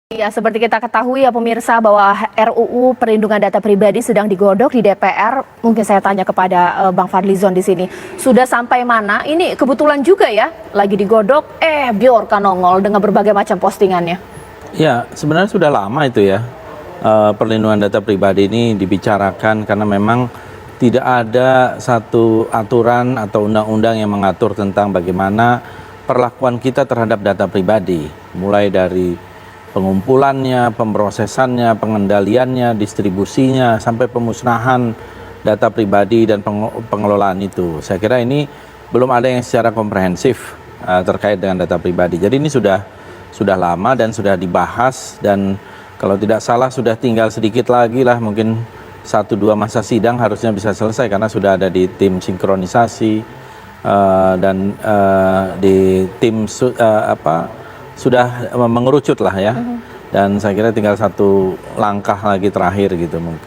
Ya, seperti kita ketahui ya pemirsa bahwa RUU Perlindungan Data Pribadi sedang digodok di DPR. Mungkin saya tanya kepada Bang Fadlizon di sini. Sudah sampai mana? Ini kebetulan juga ya, lagi digodok, Bjorka nongol dengan berbagai macam postingannya. Ya, sebenarnya sudah lama itu ya. Perlindungan data pribadi ini dibicarakan karena memang tidak ada satu aturan atau undang-undang yang mengatur tentang bagaimana perlakuan kita terhadap data pribadi. Mulai dari pengumpulannya, pemrosesannya, pengendaliannya, distribusinya, sampai pemusnahan data pribadi dan pengelolaan itu. Saya kira ini belum ada yang secara komprehensif terkait dengan data pribadi. Jadi ini sudah lama dan sudah dibahas, dan kalau tidak salah sudah tinggal sedikit lagi lah, mungkin 1-2 masa sidang harusnya bisa selesai karena sudah ada di tim sinkronisasi dan di tim sudah mengerucut lah ya. Dan saya kira tinggal satu langkah lagi terakhir gitu mungkin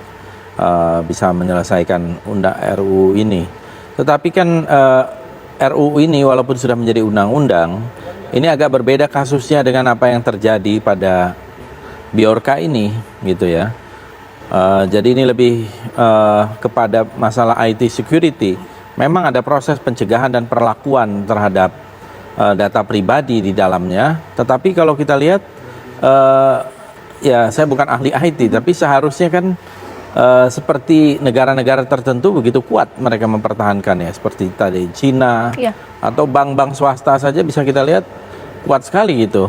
bisa menyelesaikan RUU ini. Tetapi kan RUU ini walaupun sudah menjadi undang-undang, ini agak berbeda kasusnya dengan apa yang terjadi pada Bjorka ini gitu ya. Jadi ini lebih kepada masalah IT security. Memang ada proses pencegahan dan perlakuan terhadap data pribadi di dalamnya. Tetapi kalau kita lihat, ya saya bukan ahli IT, tapi seharusnya kan seperti negara-negara tertentu begitu kuat mereka mempertahankan ya. Seperti tadi Cina atau bank-bank swasta saja bisa kita lihat kuat sekali gitu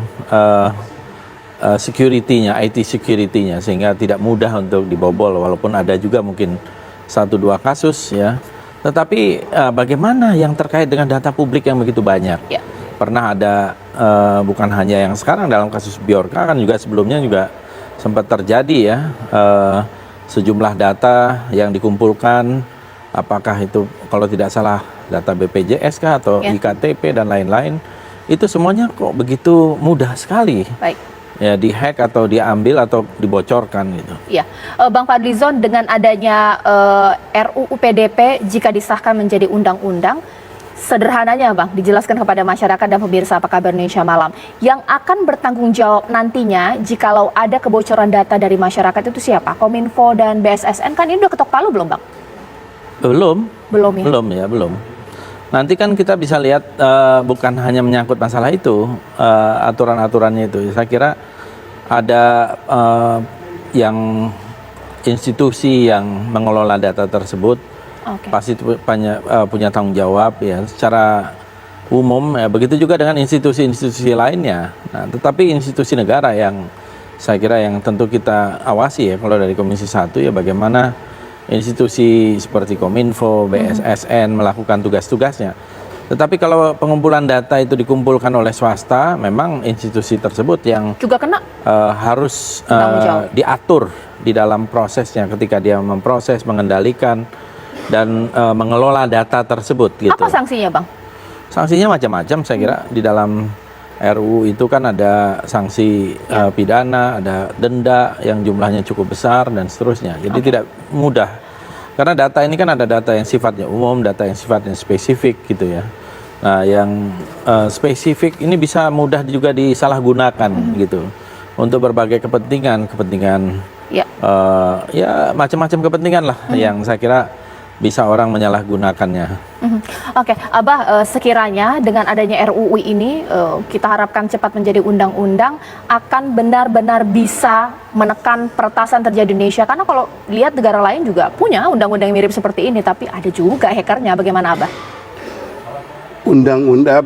security-nya, IT security-nya, sehingga tidak mudah untuk dibobol, walaupun ada juga mungkin 1-2 kasus ya. Tetapi bagaimana yang terkait dengan data publik yang begitu banyak? Pernah ada, bukan hanya yang sekarang dalam kasus Bjorka, kan juga sebelumnya juga sempat terjadi ya, sejumlah data yang dikumpulkan, apakah itu kalau tidak salah data BPJS kah atau IKTP dan lain-lain, itu semuanya kok begitu mudah sekali. Ya, dihack atau diambil atau dibocorkan gitu. Iya, Bang Fadlizon, dengan adanya RUU PDP jika disahkan menjadi undang-undang, sederhananya Bang, dijelaskan kepada masyarakat dan pemirsa apa kabar Indonesia Malam, yang akan bertanggung jawab nantinya jikalau ada kebocoran data dari masyarakat itu siapa? Kominfo dan BSSN, kan ini udah ketok palu belum Bang? Belum ya. Belum. Nanti kan kita bisa lihat bukan hanya menyangkut masalah itu, aturan-aturannya itu. Saya kira ada yang institusi yang mengelola data tersebut pasti punya tanggung jawab ya secara umum ya. Begitu juga dengan institusi-institusi lainnya. Nah, tetapi institusi negara yang saya kira yang tentu kita awasi ya, kalau dari Komisi 1 ya, bagaimana institusi seperti Kominfo, BSSN melakukan tugas-tugasnya. Tetapi kalau pengumpulan data itu dikumpulkan oleh swasta, memang institusi tersebut yang juga kena harus diatur di dalam prosesnya ketika dia memproses, mengendalikan dan mengelola data tersebut gitu. Apa sanksinya Bang? Sanksinya macam-macam saya kira. Di dalam RUU itu kan ada sanksi pidana, ada denda yang jumlahnya cukup besar dan seterusnya. Jadi tidak mudah. Karena data ini kan ada data yang sifatnya umum, data yang sifatnya spesifik gitu ya. Nah, yang spesifik ini bisa mudah juga disalahgunakan gitu untuk berbagai kepentingan ya macam-macam kepentingan lah yang saya kira bisa orang menyalahgunakannya. Oke, Abah, sekiranya dengan adanya RUU ini kita harapkan cepat menjadi undang-undang, akan benar-benar bisa menekan peretasan terjadi di Indonesia. Karena kalau lihat negara lain juga punya undang-undang yang mirip seperti ini, tapi ada juga hackernya. Bagaimana Abah? Undang-undang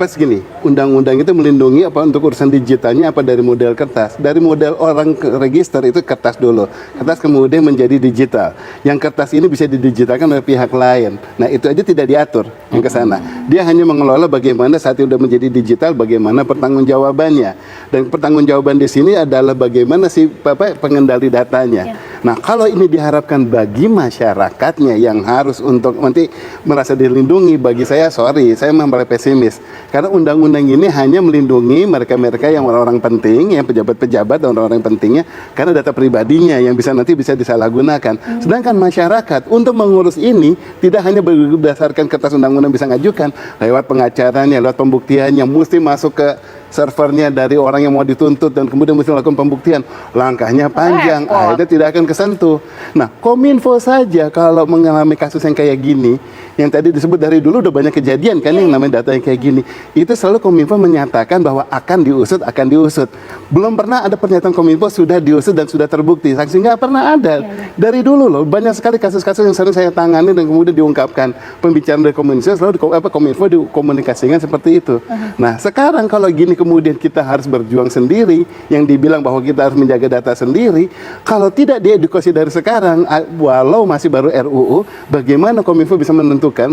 undang-undang itu melindungi apa untuk urusan digitalnya apa dari model kertas. Dari model orang register itu kertas dulu. Kertas kemudian menjadi digital. Yang kertas ini bisa didigitalkan oleh pihak lain. Nah, itu aja tidak diatur yang ke sana. Dia hanya mengelola bagaimana saat itu sudah menjadi digital, bagaimana pertanggungjawabannya. Dan pertanggungjawaban di sini adalah bagaimana si pengendali datanya. Nah, kalau ini diharapkan bagi masyarakatnya yang harus untuk nanti merasa dilindungi, bagi saya saya memang pesimis. Karena undang-undang ini hanya melindungi mereka-mereka yang orang-orang penting, yang pejabat-pejabat dan orang-orang pentingnya, karena data pribadinya yang nanti bisa disalahgunakan. Sedangkan masyarakat untuk mengurus ini tidak hanya berdasarkan kertas undang-undang bisa ngajukan, lewat pengacaranya, lewat pembuktiannya, mesti masuk ke servernya dari orang yang mau dituntut dan kemudian mesti melakukan pembuktian, langkahnya panjang, Repot. akhirnya tidak akan kesentuh. Nah, Kominfo saja kalau mengalami kasus yang kayak gini, yang tadi disebut dari dulu udah banyak kejadian kan yang namanya data yang kayak gini, itu selalu Kominfo menyatakan bahwa akan diusut. Belum pernah ada pernyataan Kominfo sudah diusut dan sudah terbukti, sanksi nggak pernah ada. Dari dulu loh, banyak sekali kasus-kasus yang sering saya tangani dan kemudian diungkapkan. Pembicaraan dari Kominfo selalu Kominfo dikomunikasikan seperti itu. Nah, sekarang kalau gini kemudian kita harus berjuang sendiri, yang dibilang bahwa kita harus menjaga data sendiri, kalau tidak diedukasi dari sekarang, walau masih baru RUU, bagaimana Kominfo bisa menentukan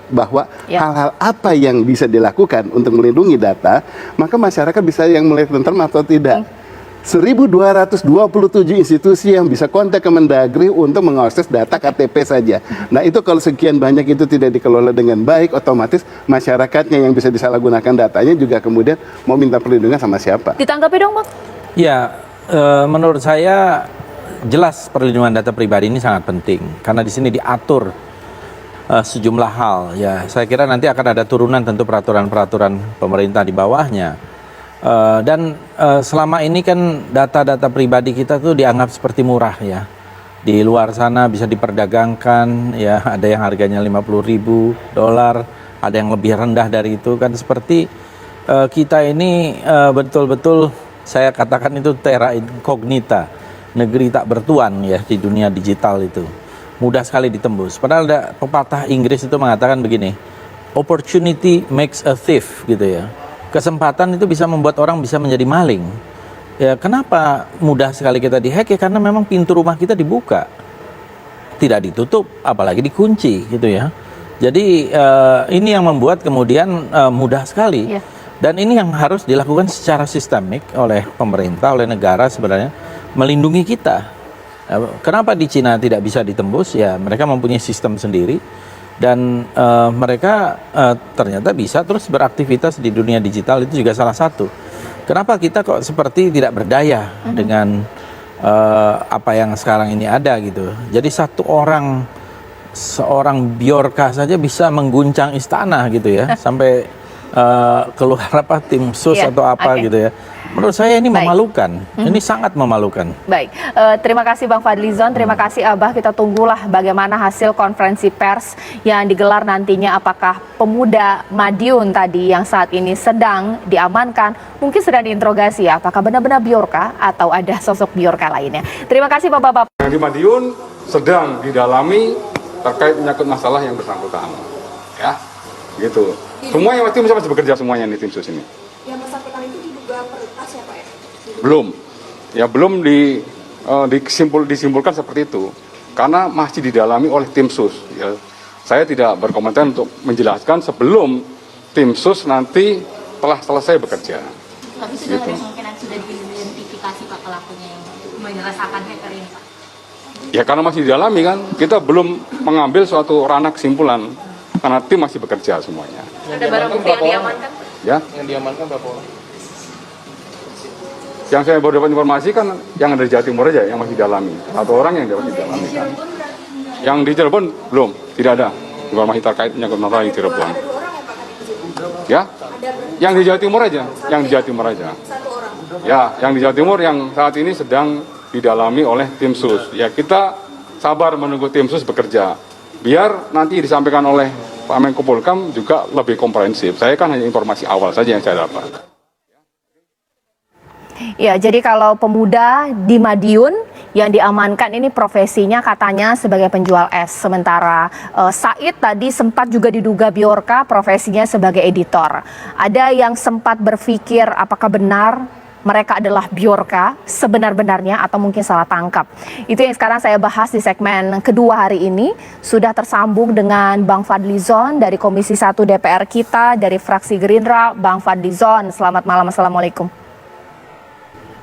bahwa hal-hal apa yang bisa dilakukan untuk melindungi data, maka masyarakat bisa yang mulai tentram atau tidak. 1.227 institusi yang bisa kontak ke Mendagri untuk mengakses data KTP saja. Nah, itu kalau sekian banyak itu tidak dikelola dengan baik, otomatis masyarakatnya yang bisa disalahgunakan datanya juga kemudian mau minta perlindungan sama siapa. Ditanggapi dong, Bang. Ya, menurut saya jelas perlindungan data pribadi ini sangat penting karena di sini diatur sejumlah hal. Ya, saya kira nanti akan ada turunan tentu peraturan-peraturan pemerintah di bawahnya. Dan selama ini kan data-data pribadi kita tuh dianggap seperti murah ya. Di luar sana bisa diperdagangkan ya, ada yang harganya $50.000, ada yang lebih rendah dari itu kan, seperti kita ini betul-betul saya katakan itu terra incognita, negeri tak bertuan ya di dunia digital itu. Mudah sekali ditembus. Padahal ada pepatah Inggris itu mengatakan begini, opportunity makes a thief gitu ya. Kesempatan itu bisa membuat orang bisa menjadi maling. Ya, kenapa mudah sekali kita dihack? Ya karena memang pintu rumah kita dibuka, tidak ditutup, apalagi dikunci gitu ya. Jadi ini yang membuat kemudian mudah sekali. Yeah. Dan ini yang harus dilakukan secara sistemik oleh pemerintah, oleh negara sebenarnya, melindungi kita. Kenapa di Cina tidak bisa ditembus? Ya mereka mempunyai sistem sendiri. Dan mereka ternyata bisa terus beraktivitas di dunia digital, itu juga salah satu. Kenapa kita kok seperti tidak berdaya dengan apa yang sekarang ini ada gitu. Jadi seorang Bjorka saja bisa mengguncang istana gitu ya, sampai keluar tim sus atau apa gitu ya. Menurut saya ini memalukan, ini sangat memalukan. Baik, terima kasih Bang Fadlizon, terima kasih Abah. Kita tunggulah bagaimana hasil konferensi pers yang digelar nantinya. Apakah pemuda Madiun tadi yang saat ini sedang diamankan, mungkin sedang diinterogasi, apakah benar-benar Bjorka atau ada sosok Bjorka lainnya. Terima kasih Bapak-Bapak. Yang di Madiun sedang didalami terkait menyangkut masalah yang bersangkutan, ya, gitu. Semuanya tim masih bekerja semuanya di tim sus ini. Yang bersangkutan itu diduga peretas ya Pak ya? Belum disimpulkan seperti itu, karena masih didalami oleh tim sus. Ya. Saya tidak berkomentar untuk menjelaskan sebelum tim sus nanti telah selesai bekerja. Tapi sudah ada kemungkinan sudah diidentifikasi Pak pelakunya yang merasakan hacker ini Pak? Ya karena masih didalami kan, kita belum mengambil suatu ranah kesimpulan karena tim masih bekerja semuanya. Ada barang bukti yang diamankan? Ya. Yang diamankan berapa orang? Yang saya baru dapat informasi kan yang ada di Jawa Timur aja yang masih didalami. Satu orang yang dapat didalami kan. Yang di Cirebon belum, tidak ada informasi terkait menyangkut masalah di Cirebon. Ya? Yang di Jawa Timur aja, yang di Jawa Timur aja. Ya, yang di Jawa Timur yang saat ini sedang didalami oleh tim sus. Ya kita sabar menunggu tim sus bekerja. Biar nanti disampaikan oleh Pak Menko Polhukam juga lebih komprehensif. Saya kan hanya informasi awal saja yang saya dapat. Ya, jadi kalau pemuda di Madiun yang diamankan ini profesinya katanya sebagai penjual es. Sementara Said tadi sempat juga diduga Bjorka profesinya sebagai editor. Ada yang sempat berpikir apakah benar mereka adalah Bjorka sebenar-benarnya atau mungkin salah tangkap. Itu yang sekarang saya bahas di segmen kedua hari ini. Sudah tersambung dengan Bang Fadlizon dari Komisi 1 DPR kita, dari fraksi Gerindra. Bang Fadlizon, selamat malam, Assalamualaikum.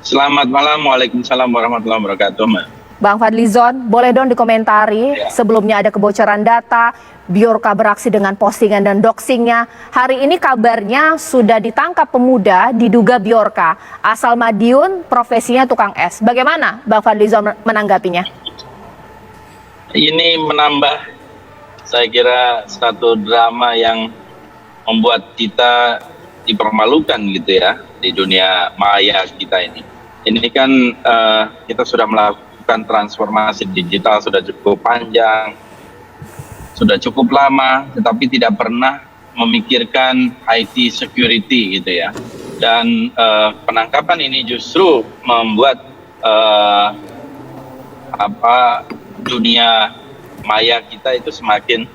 Selamat malam, Waalaikumsalam warahmatullahi wabarakatuh, Mbak. Bang Fadlizon, boleh dong dikomentari sebelumnya ada kebocoran data, Bjorka beraksi dengan postingan dan doxingnya. Hari ini kabarnya sudah ditangkap pemuda diduga Bjorka, asal Madiun, profesinya tukang es. Bagaimana Bang Fadlizon menanggapinya? Ini menambah, saya kira, satu drama yang membuat kita dipermalukan gitu ya di dunia maya kita ini. Ini kan kita sudah melakukan transformasi digital sudah cukup panjang, sudah cukup lama, tetapi tidak pernah memikirkan IT security gitu ya. Dan penangkapan ini justru membuat dunia maya kita itu semakin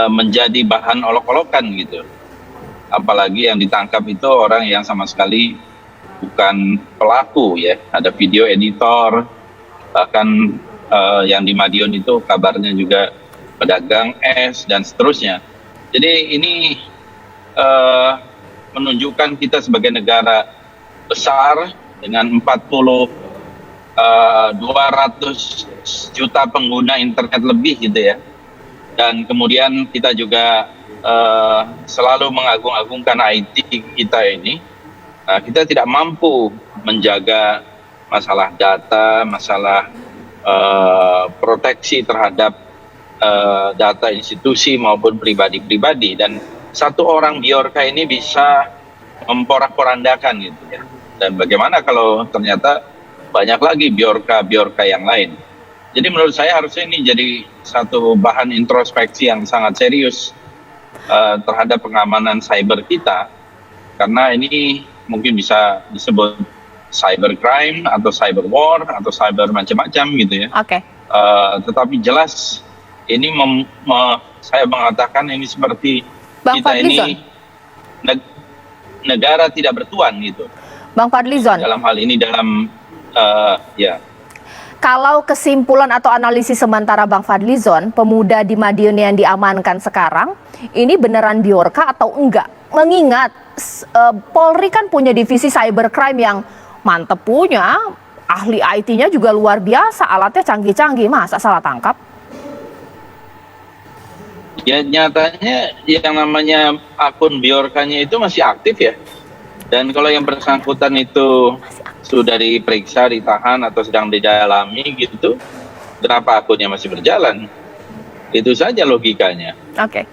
menjadi bahan olok-olokan gitu. Apalagi yang ditangkap itu orang yang sama sekali bukan pelaku ya. Ada video editor, bahkan yang di Madiun itu kabarnya juga pedagang es dan seterusnya. Jadi ini menunjukkan kita sebagai negara besar dengan 200 juta pengguna internet lebih gitu ya. Dan kemudian kita juga selalu mengagung-agungkan IT kita ini. Kita tidak mampu menjaga masalah data, masalah proteksi terhadap data institusi maupun pribadi-pribadi. Dan satu orang Bjorka ini bisa memporak-porandakan gitu ya. Dan bagaimana kalau ternyata banyak lagi Bjorka yang lain. Jadi menurut saya harusnya ini jadi satu bahan introspeksi yang sangat serius terhadap pengamanan cyber kita. Karena ini mungkin bisa disebut cybercrime atau cyber war atau cyber macam-macam gitu ya. Oke. Tetapi jelas ini saya mengatakan ini seperti Bang kita Fadlizon. ini negara tidak bertuan gitu. Bang Fadlizon. Dalam hal ini ya. Kalau kesimpulan atau analisis sementara Bang Fadlizon, pemuda di Madiun yang diamankan sekarang, ini beneran Bjorka atau enggak? Mengingat Polri kan punya divisi cybercrime yang mantep punya, ahli IT-nya juga luar biasa, alatnya canggih-canggih, masa salah tangkap? Ya nyatanya yang namanya akun Bjorkanya itu masih aktif ya. Dan kalau yang bersangkutan itu sudah diperiksa, ditahan atau sedang didalami gitu, kenapa akunnya masih berjalan? Itu saja logikanya. Oke,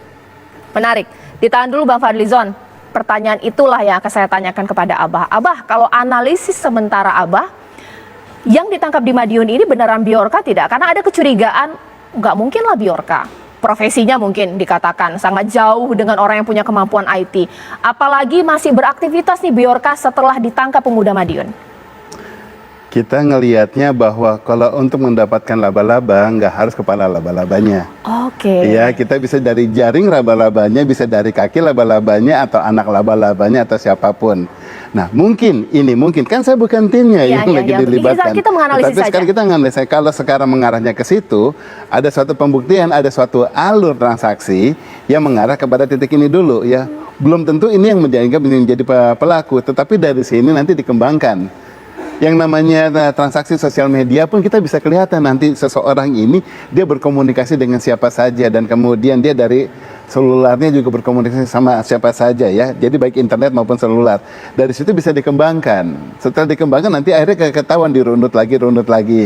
menarik. Ditahan dulu Bang Fadlizon. Pertanyaan itulah yang akan saya tanyakan kepada Abah. Abah, kalau analisis sementara Abah, yang ditangkap di Madiun ini beneran Bjorka tidak? Karena ada kecurigaan, nggak mungkin lah Bjorka. Profesinya mungkin dikatakan sangat jauh dengan orang yang punya kemampuan IT. Apalagi masih beraktivitas nih Bjorka setelah ditangkap pemuda Madiun. Kita ngelihatnya bahwa kalau untuk mendapatkan laba-laba nggak harus kepala laba-labanya. Oke. Ya, kita bisa dari jaring laba-labanya, bisa dari kaki laba-labanya atau anak laba-labanya atau siapapun. Nah, mungkin kan saya bukan timnya yang lagi dilibatkan. Kita menganalisis Tapi sekarang kita menganalisis. Kalau sekarang mengarahnya ke situ, ada suatu pembuktian, ada suatu alur transaksi yang mengarah kepada titik ini dulu ya. Belum tentu ini yang menjadi pelaku, tetapi dari sini nanti dikembangkan. Yang namanya transaksi sosial media pun kita bisa kelihatan nanti seseorang ini dia berkomunikasi dengan siapa saja dan kemudian dia dari selularnya juga berkomunikasi sama siapa saja ya. Jadi baik internet maupun selular. Dari situ bisa dikembangkan. Setelah dikembangkan nanti akhirnya ketahuan dirunut lagi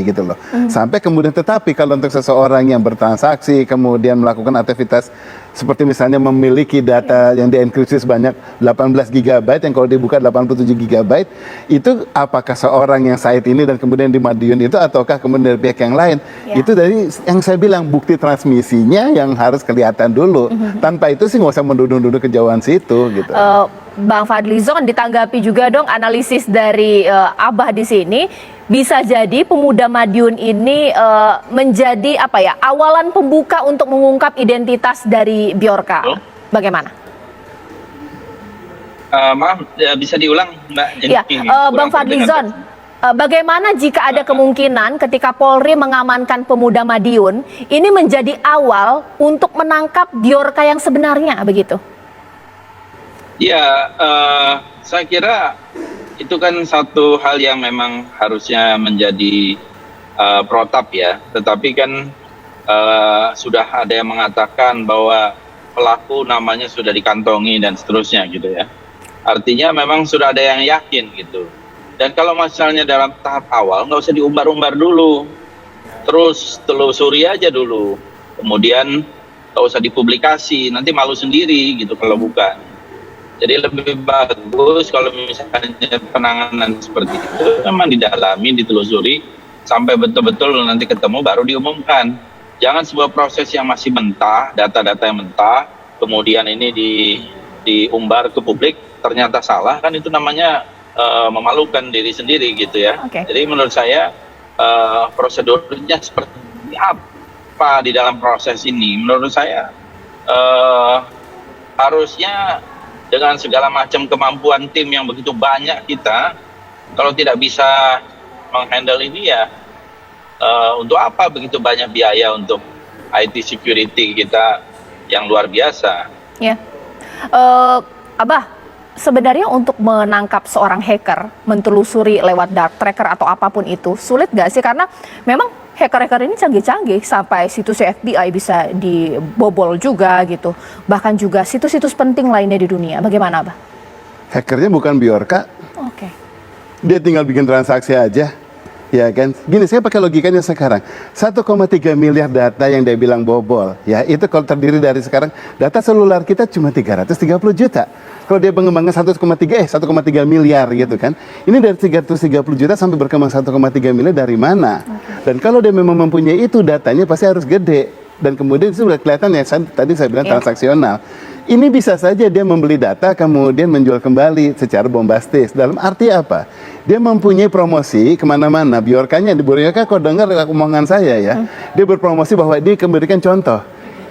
gitu loh. Sampai kemudian tetapi kalau untuk seseorang yang bertransaksi kemudian melakukan aktivitas seperti misalnya memiliki data yang dienkripsi sebanyak 18 GB yang kalau dibuka 87 GB itu apakah seorang yang saat ini dan kemudian di Madiun itu ataukah kemudian dari pihak yang lain itu dari yang saya bilang bukti transmisinya yang harus kelihatan dulu tanpa itu sih nggak usah menduduk-duduk kejauhan situ gitu. Bang Fadlizon ditanggapi juga dong analisis dari Abah di sini. Bisa jadi pemuda Madiun ini menjadi awalan pembuka untuk mengungkap identitas dari Bjorka. Bagaimana? Maaf, bisa diulang Mbak? Ya, Bang Fadlizon, bagaimana jika ada kemungkinan ketika Polri mengamankan pemuda Madiun, ini menjadi awal untuk menangkap Bjorka yang sebenarnya, begitu? Ya, saya kira itu kan satu hal yang memang harusnya menjadi protap ya. Tetapi kan sudah ada yang mengatakan bahwa pelaku namanya sudah dikantongi dan seterusnya gitu ya. Artinya memang sudah ada yang yakin gitu. Dan kalau misalnya dalam tahap awal nggak usah diumbar-umbar dulu. Terus telusuri aja dulu. Kemudian nggak usah dipublikasi, nanti malu sendiri gitu kalau bukan. Jadi lebih bagus kalau misalnya penanganan seperti itu memang didalami, ditelusuri sampai betul-betul nanti ketemu baru diumumkan. Jangan sebuah proses yang masih mentah, data-data yang mentah, kemudian ini diumbar ke publik ternyata salah, kan itu namanya memalukan diri sendiri gitu ya. Oke. Jadi menurut saya prosedurnya seperti apa di dalam proses ini? Menurut saya harusnya dengan segala macam kemampuan tim yang begitu banyak kita, kalau tidak bisa menghandle ini ya untuk apa begitu banyak biaya untuk IT security kita yang luar biasa. Ya, Abah, sebenarnya untuk menangkap seorang hacker, mentelusuri lewat dark tracker atau apapun itu, sulit nggak sih? Karena memang hacker-hacker ini canggih-canggih, sampai situs FBI bisa dibobol juga gitu. Bahkan juga situs-situs penting lainnya di dunia. Bagaimana, Abah? Hackernya bukan Bjorka, Oke. dia tinggal bikin transaksi aja. Ya kan, gini saya pakai logikanya sekarang 1,3 miliar data yang dia bilang bobol, ya itu kalau terdiri dari sekarang data seluler kita cuma 330 juta. Kalau dia mengembangkan 1,3 miliar gitu kan, ini dari 330 juta sampai berkembang 1,3 miliar dari mana? Dan kalau dia memang mempunyai itu, datanya pasti harus gede. Dan kemudian itu sudah kelihatan ya, tadi saya bilang transaksional. Ini bisa saja dia membeli data kemudian menjual kembali secara bombastis. Dalam arti apa? Dia mempunyai promosi kemana-mana. Bjorkanya, di Bjorka kok dengar omongan saya ya. Dia berpromosi bahwa dia memberikan contoh.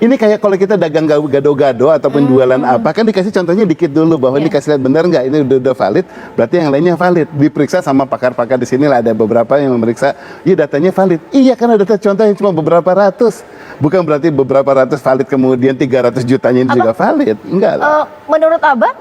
Ini kayak kalau kita dagang gado-gado atau penjualan apa, kan dikasih contohnya dikit dulu bahwa ini kasih lihat benar nggak, ini udah valid, berarti yang lainnya valid. Diperiksa sama pakar-pakar di sini lah, ada beberapa yang memeriksa, iya datanya valid. Iya, karena data contoh yang cuma beberapa ratus. Bukan berarti beberapa ratus valid kemudian 300 jutanya ini juga valid. Enggak lah. Menurut Abah,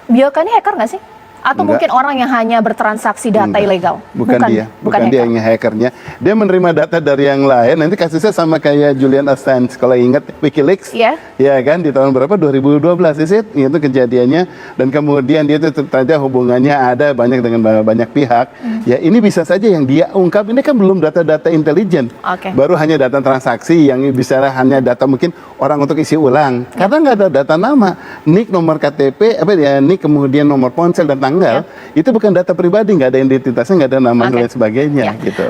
Bjorka ini hacker nggak sih? Atau Enggak. mungkin orang yang hanya bertransaksi data Enggak. ilegal? Bukan dia hacker. yang hackernya. Dia menerima data dari yang lain. Nanti kasusnya sama kayak Julian Assange, kalau ingat WikiLeaks. Iya. Ya kan, di tahun berapa? 2012 itu kejadiannya. Dan kemudian dia itu ternyata hubungannya ada banyak dengan banyak pihak. Ya ini bisa saja yang dia ungkap, ini kan belum data-data intelijen. Oke. Baru hanya data transaksi yang bisa hanya data mungkin orang untuk isi ulang. Karena nggak ada data nama, NIK, nomor KTP, NIK kemudian nomor ponsel dan tanggal. Itu bukan data pribadi, nggak ada identitasnya, nggak ada nama dan lain sebagainya Ya. gitu.